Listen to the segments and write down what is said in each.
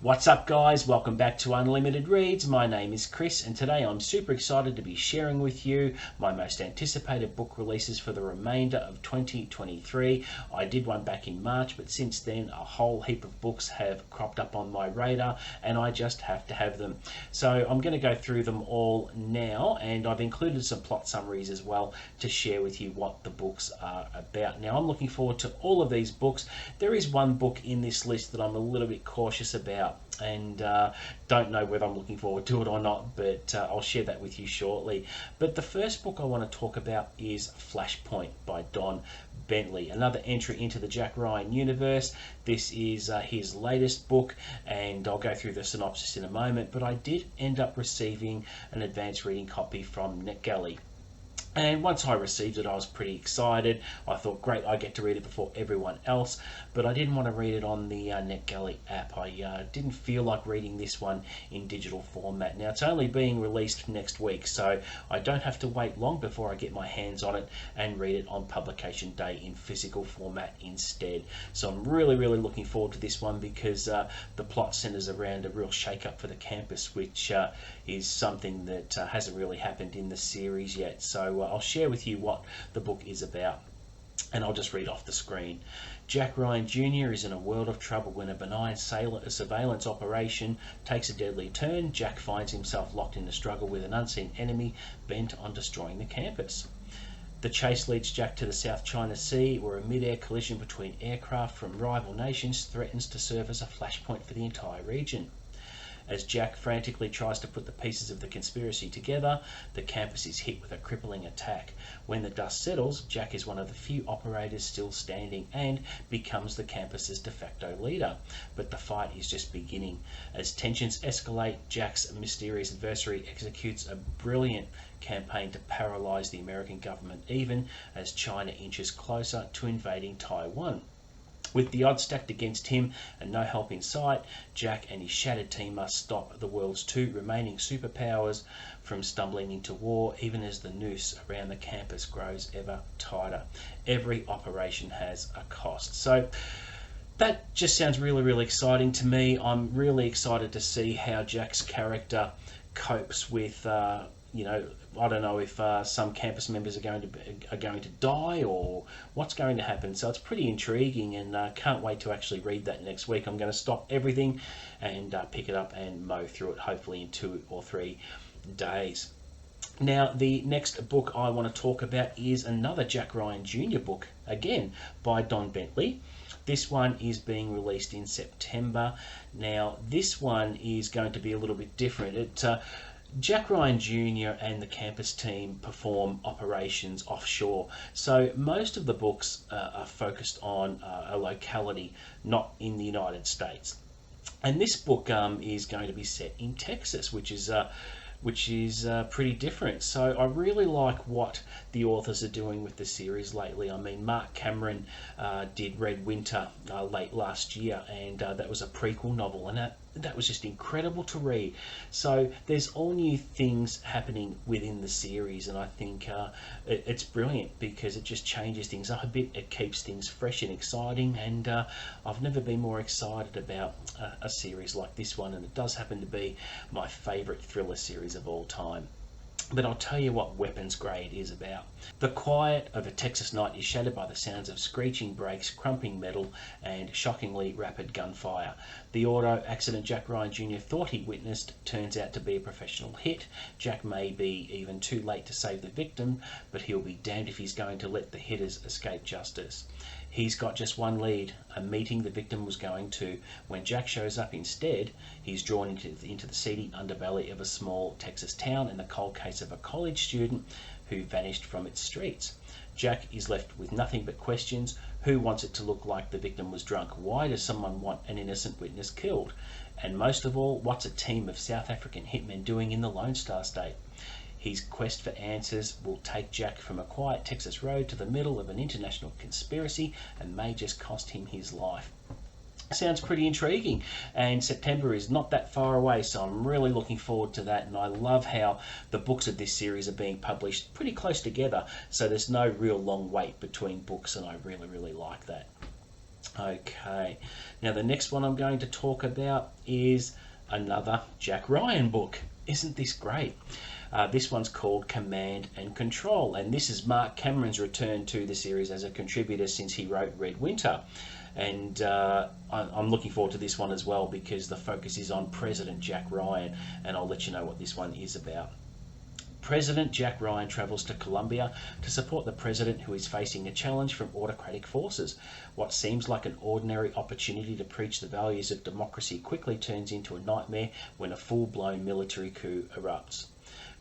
What's up, guys? Welcome back to Unlimited Reads. My name is Chris, and today I'm super excited to be sharing with you my most anticipated book releases for the remainder of 2023. I did one back in March, but since then a whole heap of books have cropped up on my radar and I just have to have them. So I'm going to go through them all now, and I've included some plot summaries as well to share with you what the books are about. Now, I'm looking forward to all of these books. There is one book in this list that I'm a little bit cautious about, and don't know whether I'm looking forward to it or not, but I'll share that with you shortly. But the first book I want to talk about is Flashpoint by Don Bentley, another entry into the Jack Ryan universe. This is his latest book, and I'll go through the synopsis in a moment, but I did end up receiving an advanced reading copy from NetGalley. And once I received it, I was pretty excited. I thought, great, I get to read it before everyone else. But I didn't want to read it on the NetGalley app. I didn't feel like reading this one in digital format. Now, it's only being released next week, so I don't have to wait long before I get my hands on it and read it on publication day in physical format instead. So I'm really looking forward to this one, because the plot centers around a real shake-up for the campus, which is something that hasn't really happened in the series yet. So I'll share with you what the book is about, and I'll just read off the screen. Jack Ryan Jr. is in a world of trouble when a benign surveillance operation takes a deadly turn. Jack finds himself locked in a struggle with an unseen enemy bent on destroying the campus. The chase leads Jack to the South China Sea, where a mid-air collision between aircraft from rival nations threatens to serve as a flashpoint for the entire region. As Jack frantically tries to put the pieces of the conspiracy together, the campus is hit with a crippling attack. When the dust settles, Jack is one of the few operators still standing and becomes the campus's de facto leader. But the fight is just beginning. As tensions escalate, Jack's mysterious adversary executes a brilliant campaign to paralyze the American government, even as China inches closer to invading Taiwan. With the odds stacked against him and no help in sight, Jack and his shattered team must stop the world's two remaining superpowers from stumbling into war, even as the noose around the campus grows ever tighter. Every operation has a cost. So that just sounds really exciting to me. I'm really excited to see how Jack's character copes with I don't know if some campus members are going to die or what's going to happen. So it's pretty intriguing, and can't wait to actually read that next week. I'm going to stop everything and pick it up and mow through it, hopefully in 2 or 3 days. Now, the next book I want to talk about is another Jack Ryan Jr. book, again by Don Bentley. This one is being released in September. Now, this one is going to be a little bit different. Jack Ryan Jr. and the campus team perform operations offshore. So most of the books are focused on a locality not in the United States. And this book is going to be set in Texas, which is pretty different. So I really like what the authors are doing with the series lately. I mean, Mark Cameron did Red Winter late last year, and that was a prequel novel, and that was just incredible to read. So there's all new things happening within the series, and I think it's brilliant because it just changes things up a bit. It keeps things fresh and exciting, and I've never been more excited about a series like this one, and it does happen to be my favourite thriller series of all time. But I'll tell you what Weapons Grade is about. The quiet of a Texas night is shattered by the sounds of screeching brakes, crumping metal, and shockingly rapid gunfire. The auto accident Jack Ryan Jr. thought he witnessed turns out to be a professional hit. Jack may be even too late to save the victim, but he'll be damned if he's going to let the hitters escape justice. He's got just one lead, a meeting the victim was going to. When Jack shows up instead, he's drawn into the seedy underbelly of a small Texas town and the cold case of a college student who vanished from its streets. Jack is left with nothing but questions. Who wants it to look like the victim was drunk? Why does someone want an innocent witness killed? And most of all, what's a team of South African hitmen doing in the Lone Star State? His quest for answers will take Jack from a quiet Texas road to the middle of an international conspiracy and may just cost him his life. Sounds pretty intriguing, and September is not that far away, so I'm really looking forward to that. And I love how the books of this series are being published pretty close together, so there's no real long wait between books, and I really like that. Okay, now the next one I'm going to talk about is another Jack Ryan book. Isn't this great? This one's called Command and Control, and this is Mark Cameron's return to the series as a contributor since he wrote Red Winter. And I'm looking forward to this one as well because the focus is on President Jack Ryan, and I'll let you know what this one is about. President Jack Ryan travels to Colombia to support the president who is facing a challenge from autocratic forces. What seems like an ordinary opportunity to preach the values of democracy quickly turns into a nightmare when a full-blown military coup erupts.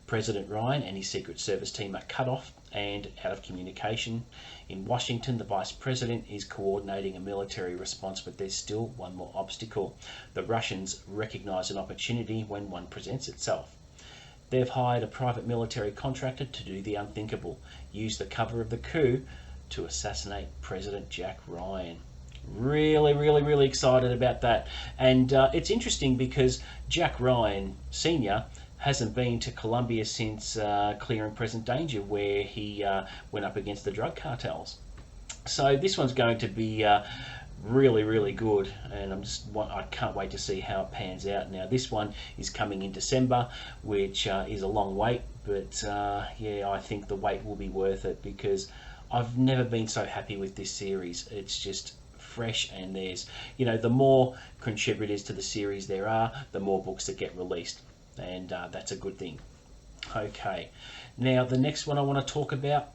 President Ryan and his Secret Service team are cut off and out of communication. In Washington, the Vice President is coordinating a military response, but there's still one more obstacle. The Russians recognise an opportunity when one presents itself. They've hired a private military contractor to do the unthinkable, use the cover of the coup to assassinate President Jack Ryan. Really excited about that. And it's interesting because Jack Ryan Sr. hasn't been to Colombia since Clear and Present Danger, where he went up against the drug cartels. So this one's going to be really good, and I can't wait to see how it pans out. Now this one is coming in December, which is a long wait, but yeah, I think the wait will be worth it because I've never been so happy with this series. It's just fresh, and there's, the more contributors to the series there are, the more books that get released, and that's a good thing. Okay, now the next one I want to talk about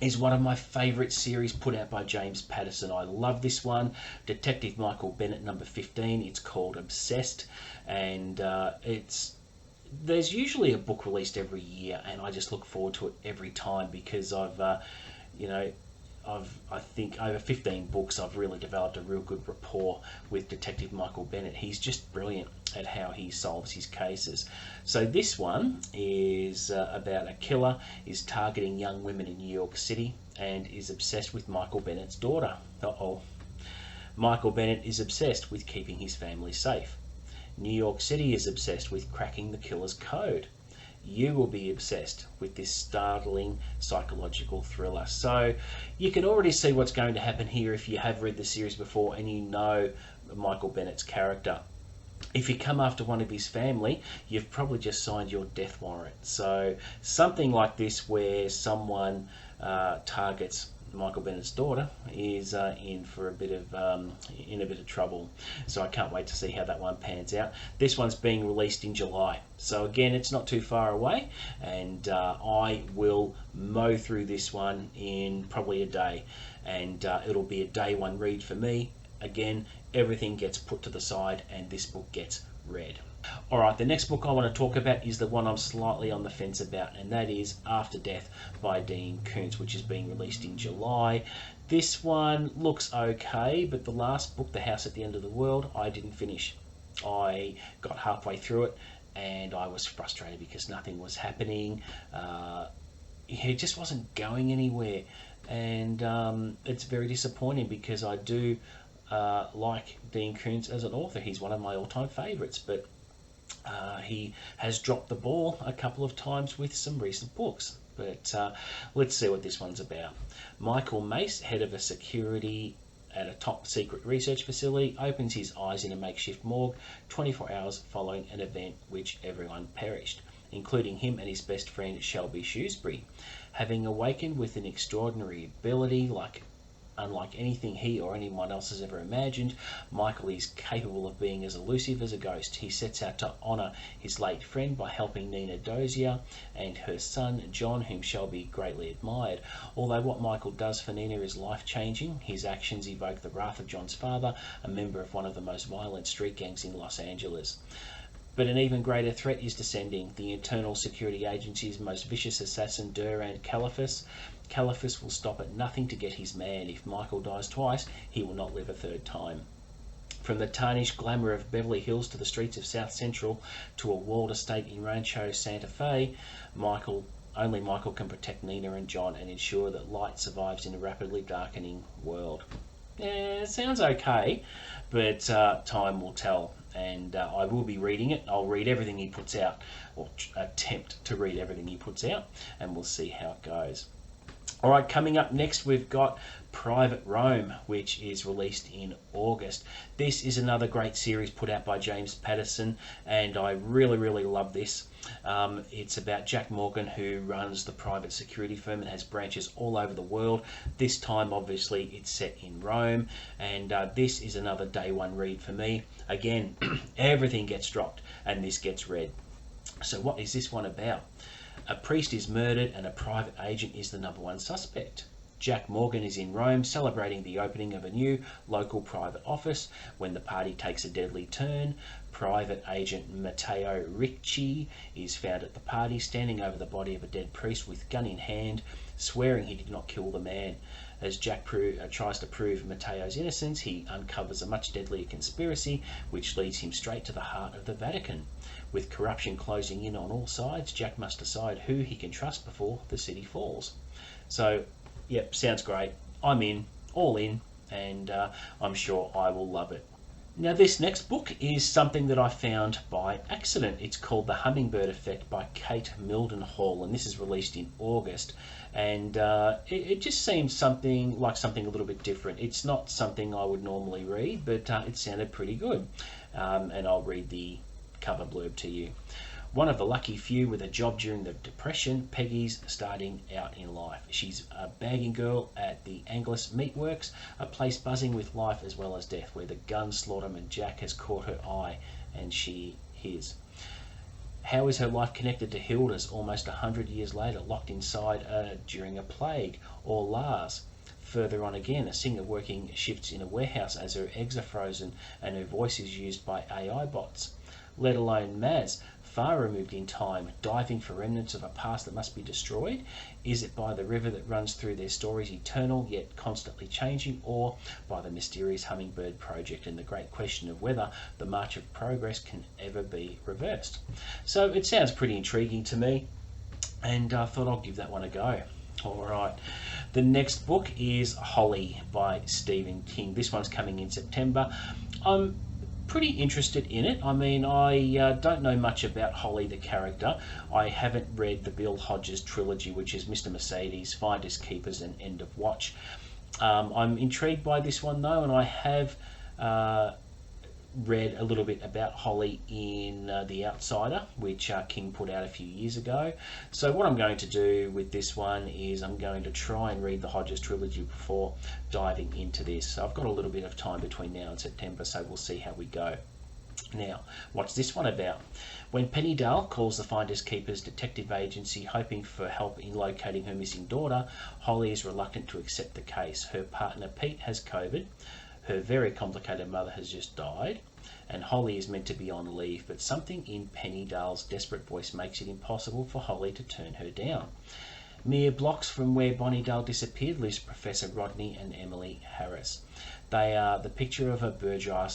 is one of my favourite series put out by James Patterson. I love this one, Detective Michael Bennett number 15. It's called Obsessed, and there's usually a book released every year, and I just look forward to it every time because I think over 15 books I've really developed a real good rapport with Detective Michael Bennett. He's just brilliant at how he solves his cases. So this one is about a killer is targeting young women in New York City and is obsessed with Michael Bennett's daughter. Michael Bennett is obsessed with keeping his family safe. New York City is obsessed with cracking the killer's code. You will be obsessed with this startling psychological thriller. So you can already see what's going to happen here if you have read the series before and you know Michael Bennett's character. If you come after one of his family, you've probably just signed your death warrant. So something like this where someone targets Michael Bennett's daughter is in a bit of trouble. So I can't wait to see how that one pans out. This one's being released in July, so again, it's not too far away, and I will mow through this one in probably a day, and it'll be a day one read for me. Again, everything gets put to the side and this book gets read. Alright, the next book I want to talk about is the one I'm slightly on the fence about, and that is After Death by Dean Koontz, which is being released in July. This one looks okay, but the last book, The House at the End of the World, I didn't finish. I got halfway through it and I was frustrated because nothing was happening. It just wasn't going anywhere, and it's very disappointing because I do like Dean Koontz as an author. He's one of my all-time favourites, but he has dropped the ball a couple of times with some recent books. But let's see what this one's about. Michael Mace, head of a security at a top secret research facility, opens his eyes in a makeshift morgue 24 hours following an event which everyone perished, including him and his best friend Shelby Shrewsbury. Having awakened with an extraordinary ability unlike anything he or anyone else has ever imagined, Michael is capable of being as elusive as a ghost. He sets out to honour his late friend by helping Nina Dozier and her son John, whom Shelby greatly admired. Although what Michael does for Nina is life-changing, his actions evoke the wrath of John's father, a member of one of the most violent street gangs in Los Angeles. But an even greater threat is descending. The Internal Security Agency's most vicious assassin, Durand Caliphus. Caliphus will stop at nothing to get his man. If Michael dies twice, he will not live a third time. From the tarnished glamour of Beverly Hills to the streets of South Central to a walled estate in Rancho Santa Fe, only Michael can protect Nina and John and ensure that light survives in a rapidly darkening world. It sounds okay, but time will tell. And I will be reading it. I'll read everything he puts out, or attempt to read everything he puts out, and we'll see how it goes. All right, coming up next, we've got Private Rome, which is released in August. This is another great series put out by James Patterson, and I really, really love this. It's about Jack Morgan, who runs the private security firm and has branches all over the world. This time, obviously, it's set in Rome, and this is another day one read for me. Again, everything gets dropped, and this gets read. So what is this one about? A priest is murdered and a private agent is the number one suspect. Jack Morgan is in Rome celebrating the opening of a new local private office when the party takes a deadly turn. Private agent Matteo Ricci is found at the party standing over the body of a dead priest with gun in hand, swearing he did not kill the man. As Jack tries to prove Matteo's innocence, he uncovers a much deadlier conspiracy which leads him straight to the heart of the Vatican. With corruption closing in on all sides, Jack must decide who he can trust before the city falls. So, yep, sounds great. I'm in, all in, and I'm sure I will love it. Now, this next book is something that I found by accident. It's called The Hummingbird Effect by Kate Mildenhall, and this is released in August. And it just seems something a little bit different. It's not something I would normally read, but it sounded pretty good. And I'll read the cover blurb to you. One of the lucky few with a job during the Depression, Peggy's starting out in life. She's a bagging girl at the Angelus Meatworks, a place buzzing with life as well as death, where the gun slaughterman Jack has caught her eye, and she his. How is her life connected to Hilda's almost 100 years later, locked inside during a plague, or Lars? Further on again, a singer working shifts in a warehouse as her eggs are frozen and her voice is used by AI bots. Let alone Maz, far removed in time, diving for remnants of a past that must be destroyed? Is it by the river that runs through their stories, eternal yet constantly changing, or by the mysterious Hummingbird project and the great question of whether the march of progress can ever be reversed? So it sounds pretty intriguing to me, and I thought I'll give that one a go. All right. The next book is Holly by Stephen King. This one's coming in September. I'm pretty interested in it. I mean, I don't know much about Holly the character. I haven't read the Bill Hodges trilogy, which is Mr. Mercedes, Finders Keepers, and End of Watch. I'm intrigued by this one though, and I have read a little bit about Holly in The Outsider, which King put out a few years ago. So what I'm going to do with this one is I'm going to try and read the Hodges trilogy before diving into this. So I've got a little bit of time between now and September, so we'll see how we go. Now, what's this one about? When Penny Dale calls the Finders Keepers detective agency hoping for help in locating her missing daughter, Holly is reluctant to accept the case. Her partner Pete has COVID. Her very complicated mother has just died, and Holly is meant to be on leave, but something in Penny Dale's desperate voice makes it impossible for Holly to turn her down. Mere blocks from where Bonnie Dale disappeared lives Professor Rodney and Emily Harris. They are the picture of a bourgeois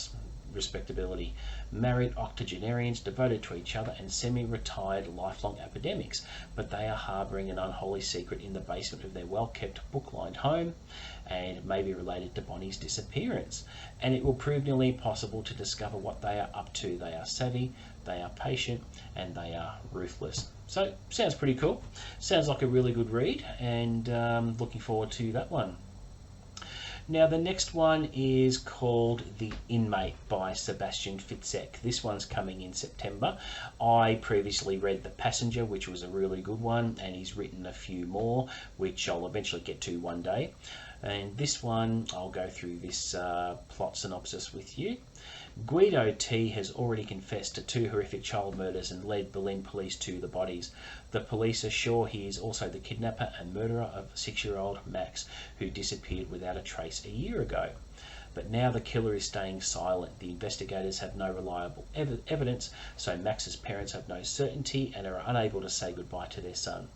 respectability, married octogenarians devoted to each other and semi-retired lifelong academics, but they are harbouring an unholy secret in the basement of their well-kept book-lined home, and may be related to Bonnie's disappearance, and it will prove nearly impossible to discover what they are up to. They are savvy, they are patient, and they are ruthless. So, sounds pretty cool. Sounds like a really good read, and looking forward to that one. Now, the next one is called The Inmate by Sebastian Fitzek. This one's coming in September. I previously read The Passenger, which was a really good one, and he's written a few more, which I'll eventually get to one day. And this one, I'll go through this plot synopsis with you. Guido T has already confessed to 2 horrific child murders and led Berlin police to the bodies. The police are sure he is also the kidnapper and murderer of 6-year-old Max, who disappeared without a trace a year ago. But now the killer is staying silent. The investigators have no reliable evidence, so Max's parents have no certainty and are unable to say goodbye to their son.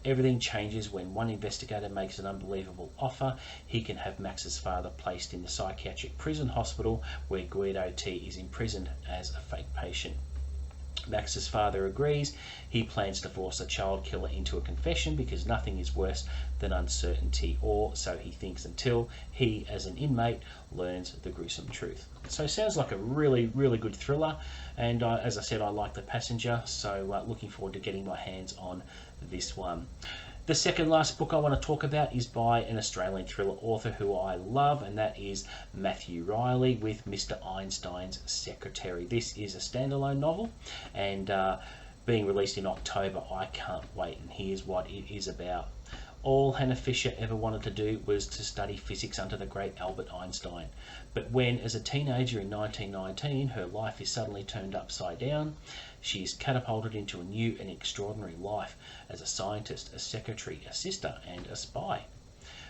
Everything changes when one investigator makes an unbelievable offer. He can have Max's father placed in the psychiatric prison hospital where Guido T is imprisoned as a fake patient. Max's father agrees. He plans to force a child killer into a confession because nothing is worse than uncertainty, or so he thinks, until he, as an inmate, learns the gruesome truth. So sounds like a really, really good thriller, and as I said, I like The Passenger, so looking forward to getting my hands on this one. The second last book I want to talk about is by an Australian thriller author who I love, and that is Matthew Riley with Mr. Einstein's Secretary. This is a standalone novel, and being released in October, I can't wait, and here's what it is about. All Hannah Fisher ever wanted to do was to study physics under the great Albert Einstein. But when, as a teenager in 1919, her life is suddenly turned upside down, she is catapulted into a new and extraordinary life as a scientist, a secretary, a sister, and a spy.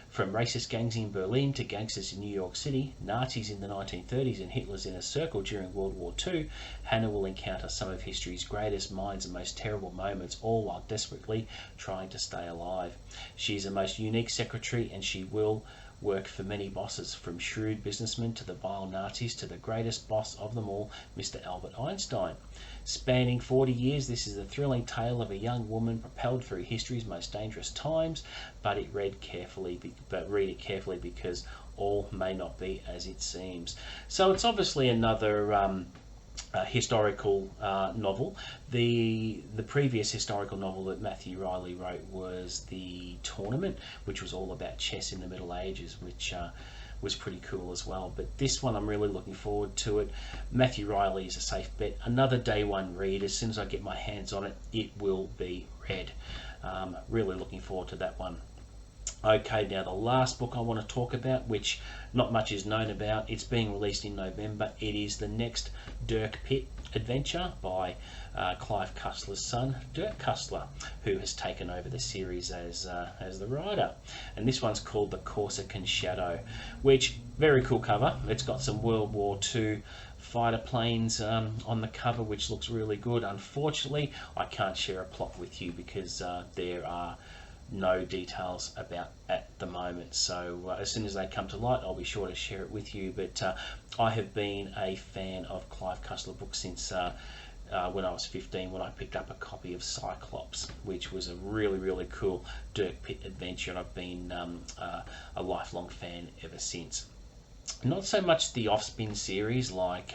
From racist gangs in Berlin to gangsters in New York City, Nazis in the 1930s and Hitler's inner circle during World War II, Hannah will encounter some of history's greatest minds and most terrible moments, all while desperately trying to stay alive. She is a most unique secretary, and she will work for many bosses, from shrewd businessmen to the vile Nazis to the greatest boss of them all, Mr. Albert Einstein. Spanning 40 years, this is a thrilling tale of a young woman propelled through history's most dangerous times, but read it carefully because all may not be as it seems. So it's obviously another historical novel. The previous historical novel that Matthew Riley wrote was The Tournament, which was all about chess in the Middle Ages, which was pretty cool as well. But this one, I'm really looking forward to it. Matthew Riley is a safe bet. Another day one read. As soon as I get my hands on it, it will be read. Really looking forward to that one. Okay, now the last book I want to talk about, which not much is known about, it's being released in November. It is the next Dirk Pitt adventure by Clive Cussler's son, Dirk Cussler, who has taken over the series as the writer. And this one's called The Corsican Shadow, which, very cool cover. It's got some World War II fighter planes on the cover, which looks really good. Unfortunately, I can't share a plot with you because there are no details about at the moment, so as soon as they come to light, I'll be sure to share it with you. But I have been a fan of Clive Cussler books since when I was 15, when I picked up a copy of Cyclops, which was a really cool Dirk Pitt adventure, and I've been a lifelong fan ever since. Not so much the Offspin series like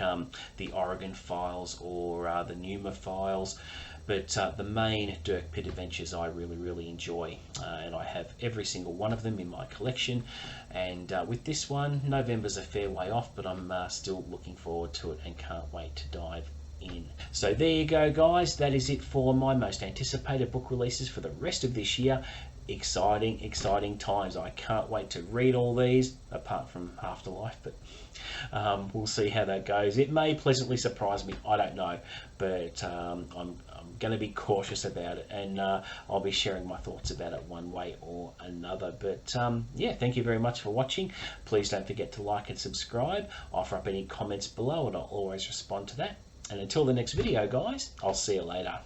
the Oregon Files or the Numa Files, but the main Dirk Pitt adventures I really enjoy, and I have every single one of them in my collection. And with this one, November's a fair way off, but I'm still looking forward to it and can't wait to dive in. So there you go, guys. That is it for my most anticipated book releases for the rest of this year. Exciting times. I can't wait to read all these, apart from Afterlife, but we'll see how that goes. It may pleasantly surprise me, I don't know, but I'm going to be cautious about it, and I'll be sharing my thoughts about it one way or another. But yeah, thank you very much for watching. Please don't forget to like and subscribe. Offer up any comments below and I'll always respond to that. And until the next video, guys, I'll see you later.